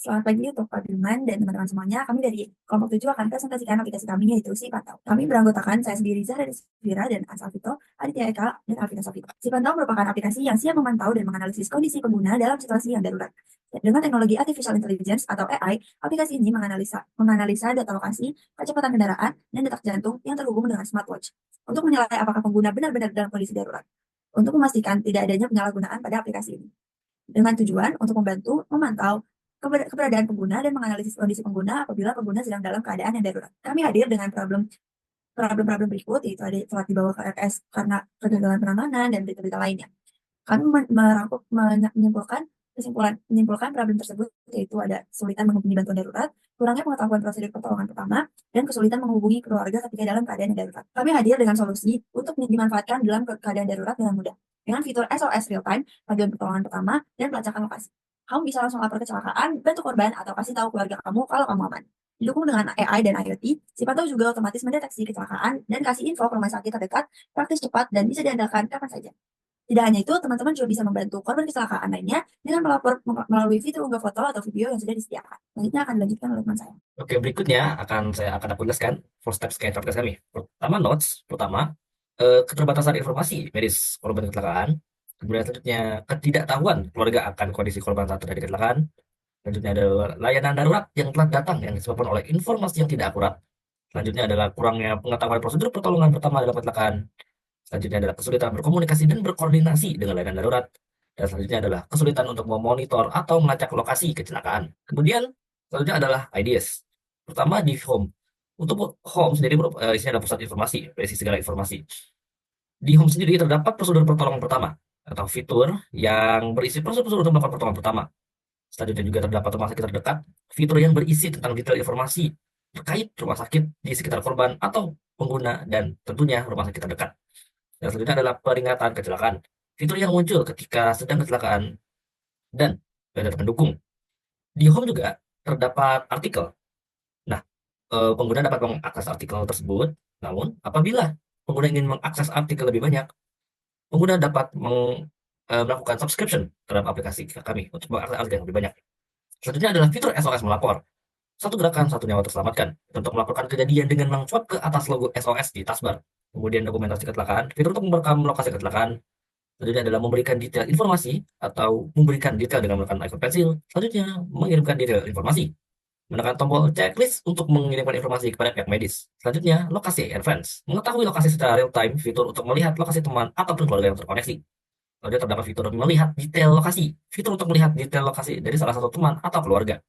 Selamat pagi untuk Pak Dirman dan teman-teman semuanya. Kami dari kelompok 7 akan presentasikan aplikasi kami yaitu Si Pantau. Kami beranggotakan saya sendiri Zahra Desvira dan Asal Vito, Aditya Eka, dan Alvita Safito. Si Pantau merupakan aplikasi yang siap memantau dan menganalisis kondisi pengguna dalam situasi yang darurat. Dengan teknologi Artificial Intelligence atau AI, aplikasi ini menganalisa data lokasi, kecepatan kendaraan, dan detak jantung yang terhubung dengan smartwatch untuk menilai apakah pengguna benar-benar dalam kondisi darurat. Untuk memastikan tidak adanya penyalahgunaan pada aplikasi ini dengan tujuan untuk membantu memantau keberadaan pengguna dan menganalisis kondisi pengguna apabila pengguna sedang dalam keadaan yang darurat. Kami hadir dengan problem berikut, yaitu ada telat dibawa ke RS karena kegagalan penanganan dan berita-berita lainnya. Kami menyimpulkan problem tersebut, yaitu ada kesulitan menghubungi bantuan darurat, kurangnya pengetahuan prosedur pertolongan pertama, dan kesulitan menghubungi keluarga ketika dalam keadaan yang darurat. Kami hadir dengan solusi untuk dimanfaatkan dalam keadaan darurat dengan mudah, dengan fitur SOS Real Time, panduan pertolongan pertama, dan pelacakan lokasi. Kamu bisa langsung lapor kecelakaan, bantu korban, atau kasih tahu keluarga kamu kalau kamu aman. Didukung dengan AI dan IoT, si pantau juga otomatis mendeteksi kecelakaan dan kasih info ke rumah sakit terdekat, praktis cepat, dan bisa diandalkan kapan saja. Tidak hanya itu, teman-teman juga bisa membantu korban kecelakaan lainnya dengan melapor melalui fitur unggah foto atau video yang sudah disediakan. Selanjutnya akan dilanjutkan oleh teman saya. Oke, berikutnya saya akan aku jelaskan four steps ke podcast kami. Pertama, notes. Pertama, keterbatasan informasi medis korban kecelakaan. Kemudian selanjutnya, ketidaktahuan keluarga akan kondisi korban saat terjadi kecelakaan. Selanjutnya adalah layanan darurat yang telah datang yang disebabkan oleh informasi yang tidak akurat. Selanjutnya adalah kurangnya pengetahuan prosedur pertolongan pertama dalam kecelakaan. Selanjutnya adalah kesulitan berkomunikasi dan berkoordinasi dengan layanan darurat. Dan selanjutnya adalah kesulitan untuk memonitor atau melacak lokasi kecelakaan. Kemudian selanjutnya adalah ideas. Pertama di home. Untuk home sendiri isinya adalah pusat informasi, berisi segala informasi. Di home sendiri terdapat prosedur pertolongan pertama atau fitur yang berisi prosedur untuk melakukan pertolongan pertama. Selanjutnya juga terdapat rumah sakit terdekat, fitur yang berisi tentang detail informasi terkait rumah sakit di sekitar korban atau pengguna dan tentunya rumah sakit terdekat. Dan selanjutnya adalah peringatan kecelakaan, fitur yang muncul ketika sedang kecelakaan dan data pendukung. Di home juga terdapat artikel. Nah, pengguna dapat mengakses artikel tersebut, namun apabila pengguna ingin mengakses artikel lebih banyak, pengguna dapat melakukan subscription terhadap aplikasi kami untuk mengakses artikel yang lebih banyak. Selanjutnya adalah fitur SOS melapor. Satu gerakan, satu nyawa terselamatkan. Untuk melaporkan kejadian dengan mencuat ke atas logo SOS di taskbar. Kemudian dokumentasi kecelakaan, fitur untuk merekam lokasi kecelakaan. Selanjutnya adalah memberikan detail informasi atau memberikan detail dengan menggunakan icon pensil. Selanjutnya, mengirimkan detail informasi. Menekan tombol checklist untuk mengirimkan informasi kepada pihak medis. Selanjutnya, lokasi and friends. Mengetahui lokasi secara real time, fitur untuk melihat lokasi teman ataupun keluarga yang terkoneksi. Selanjutnya terdapat fitur melihat detail lokasi. Fitur untuk melihat detail lokasi dari salah satu teman atau keluarga.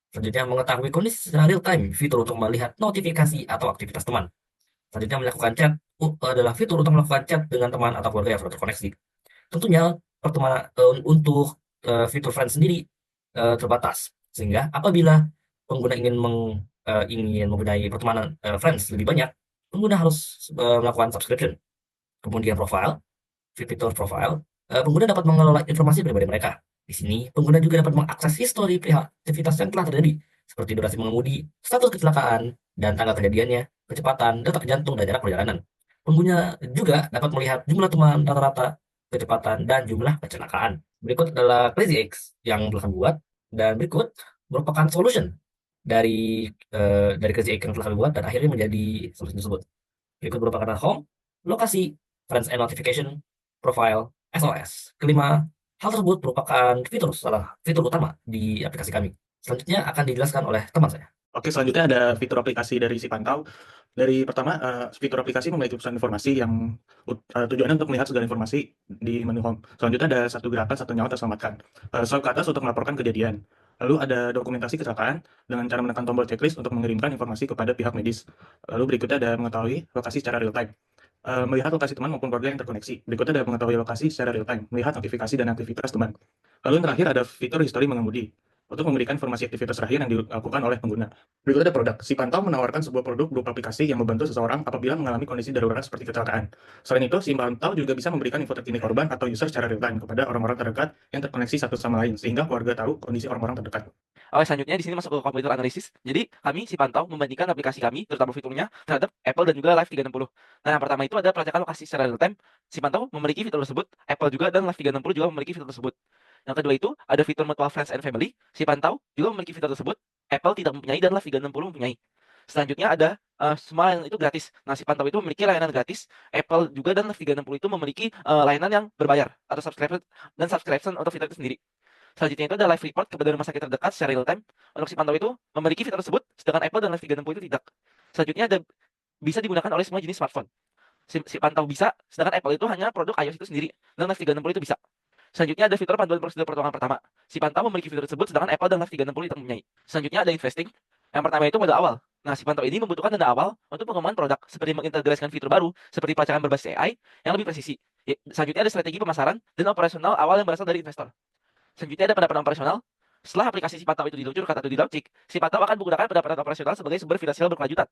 Selanjutnya, mengetahui kondisi secara real time, fitur untuk melihat notifikasi atau aktivitas teman. Selanjutnya, melakukan chat adalah fitur untuk melakukan chat dengan teman atau keluarga yang sudah terkoneksi. Tentunya pertemanan untuk fitur friends sendiri terbatas, sehingga apabila pengguna ingin mempunyai pertemanan friends lebih banyak, pengguna harus melakukan subscription. Kemudian profile, fitur profile, pengguna dapat mengelola informasi pribadi mereka. Di sini, pengguna juga dapat mengakses histori aktivitas yang telah terjadi, seperti durasi mengemudi, status kecelakaan, dan tanggal kejadiannya, kecepatan, detak jantung, dan jarak perjalanan. Pengguna juga dapat melihat jumlah teman rata-rata, kecepatan, dan jumlah kecelakaan. Berikut adalah Crazy X yang telah kami buat, dan berikut merupakan solution dari Crazy X yang telah kami buat, dan akhirnya menjadi solusi tersebut. Berikut merupakan home, lokasi, friends and notification, profile, SOS. Kelima, hal tersebut merupakan fitur utama di aplikasi kami. Selanjutnya akan dijelaskan oleh teman saya. Oke, selanjutnya ada fitur aplikasi dari Si Pantau. Dari pertama, fitur aplikasi memiliki pesan informasi yang tujuannya untuk melihat segala informasi di menu home. Selanjutnya ada satu gerakan, satu nyawa terselamatkan. Swipe ke atas untuk melaporkan kejadian. Lalu ada dokumentasi kecelakaan dengan cara menekan tombol checklist untuk mengirimkan informasi kepada pihak medis. Lalu berikutnya ada mengetahui lokasi secara real time. Melihat lokasi teman maupun keluarga yang terkoneksi. Berikutnya ada mengetahui lokasi secara real time, melihat notifikasi dan aktivitas teman. Lalu yang terakhir ada fitur histori mengemudi untuk memberikan informasi aktivitas terakhir yang dilakukan oleh pengguna. Berikut ada produk. Si Pantau menawarkan sebuah produk berupa aplikasi yang membantu seseorang apabila mengalami kondisi darurat seperti kecelakaan. Selain itu, Si Pantau juga bisa memberikan info terkini korban atau user secara real time kepada orang-orang terdekat yang terkoneksi satu sama lain, sehingga keluarga tahu kondisi orang-orang terdekat. Oke, selanjutnya di sini masuk ke komputer analisis. Jadi, kami Si Pantau membandingkan aplikasi kami, terutama fiturnya, terhadap Apple dan juga Live 360. Nah, yang pertama itu ada pelacakan lokasi secara real time. Si Pantau memiliki fitur tersebut, Apple juga dan Live 360 juga memiliki fitur tersebut. Yang kedua itu ada fitur Mutual Friends and Family. Si pantau juga memiliki fitur tersebut. Apple tidak mempunyai dan Live 360 mempunyai. Selanjutnya ada semua layanan itu gratis. Nah, si pantau itu memiliki layanan gratis. Apple juga dan Live 360 itu memiliki layanan yang berbayar atau subscription untuk fitur itu sendiri. Selanjutnya itu ada live report kepada rumah sakit terdekat secara real time. Untuk si pantau itu memiliki fitur tersebut, sedangkan Apple dan Live 360 itu tidak. Selanjutnya ada bisa digunakan oleh semua jenis smartphone. Si pantau bisa, sedangkan Apple itu hanya produk iOS itu sendiri, dan Live 360 itu bisa. Selanjutnya ada fitur panduan prosedur pertolongan pertama. Si pantau memiliki fitur tersebut, sedangkan Apple dan Live 360 tidak mempunyai. Selanjutnya ada investing. Yang pertama itu modal awal. Nah, si pantau ini membutuhkan dana awal untuk pengembangan produk, seperti mengintegrasikan fitur baru, seperti pelacakan berbasis AI yang lebih presisi. Selanjutnya ada strategi pemasaran dan operasional awal yang berasal dari investor. Selanjutnya ada pendapatan operasional. Setelah aplikasi si pantau itu diluncurkan atau di-launching, si pantau akan menggunakan pendapatan operasional sebagai sumber finansial berkelanjutan.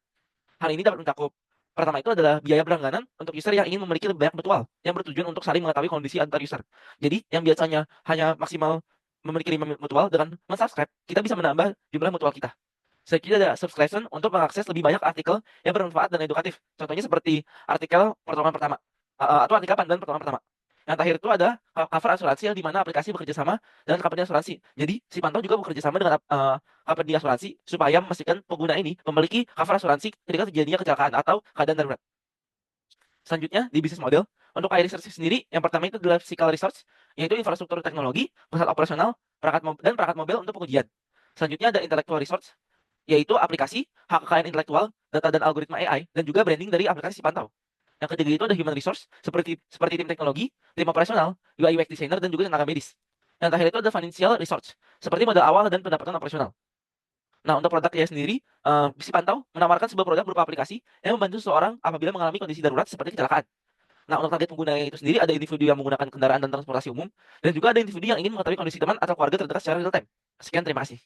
Hal ini dapat mencakup pertama itu adalah biaya berlangganan untuk user yang ingin memiliki lebih banyak mutual yang bertujuan untuk saling mengetahui kondisi antar user. Jadi yang biasanya hanya maksimal memiliki 5 mutual, dengan mensubscribe kita bisa menambah jumlah mutual kita. Selanjutnya ada subscription untuk mengakses lebih banyak artikel yang bermanfaat dan edukatif. Contohnya seperti artikel pertolongan pertama atau artikel panduan pertolongan pertama. Yang terakhir itu ada cover asuransi, yang dimana aplikasi bekerja sama dengan company asuransi. Jadi si pantau juga bekerja sama dengan company asuransi supaya memastikan pengguna ini memiliki cover asuransi ketika terjadinya kecelakaan atau keadaan darurat. Selanjutnya di bisnis model, untuk iResearch sendiri, yang pertama itu adalah physical research, yaitu infrastruktur teknologi, pusat operasional, dan perangkat mobil untuk pengujian. Selanjutnya ada intellectual research, yaitu aplikasi, hak kekayaan intelektual, data dan algoritma AI, dan juga branding dari aplikasi si pantau. Yang ketiga itu ada human resource, seperti tim teknologi, tim operasional, UI UX designer, dan juga tenaga medis. Yang terakhir itu ada financial research, seperti modal awal dan pendapatan operasional. Nah, untuk produknya sendiri, si pantau menawarkan sebuah produk berupa aplikasi yang membantu seseorang apabila mengalami kondisi darurat seperti kecelakaan. Nah, untuk target penggunanya itu sendiri ada individu yang menggunakan kendaraan dan transportasi umum, dan juga ada individu yang ingin mengetahui kondisi teman atau keluarga terdekat secara real time. Sekian, terima kasih.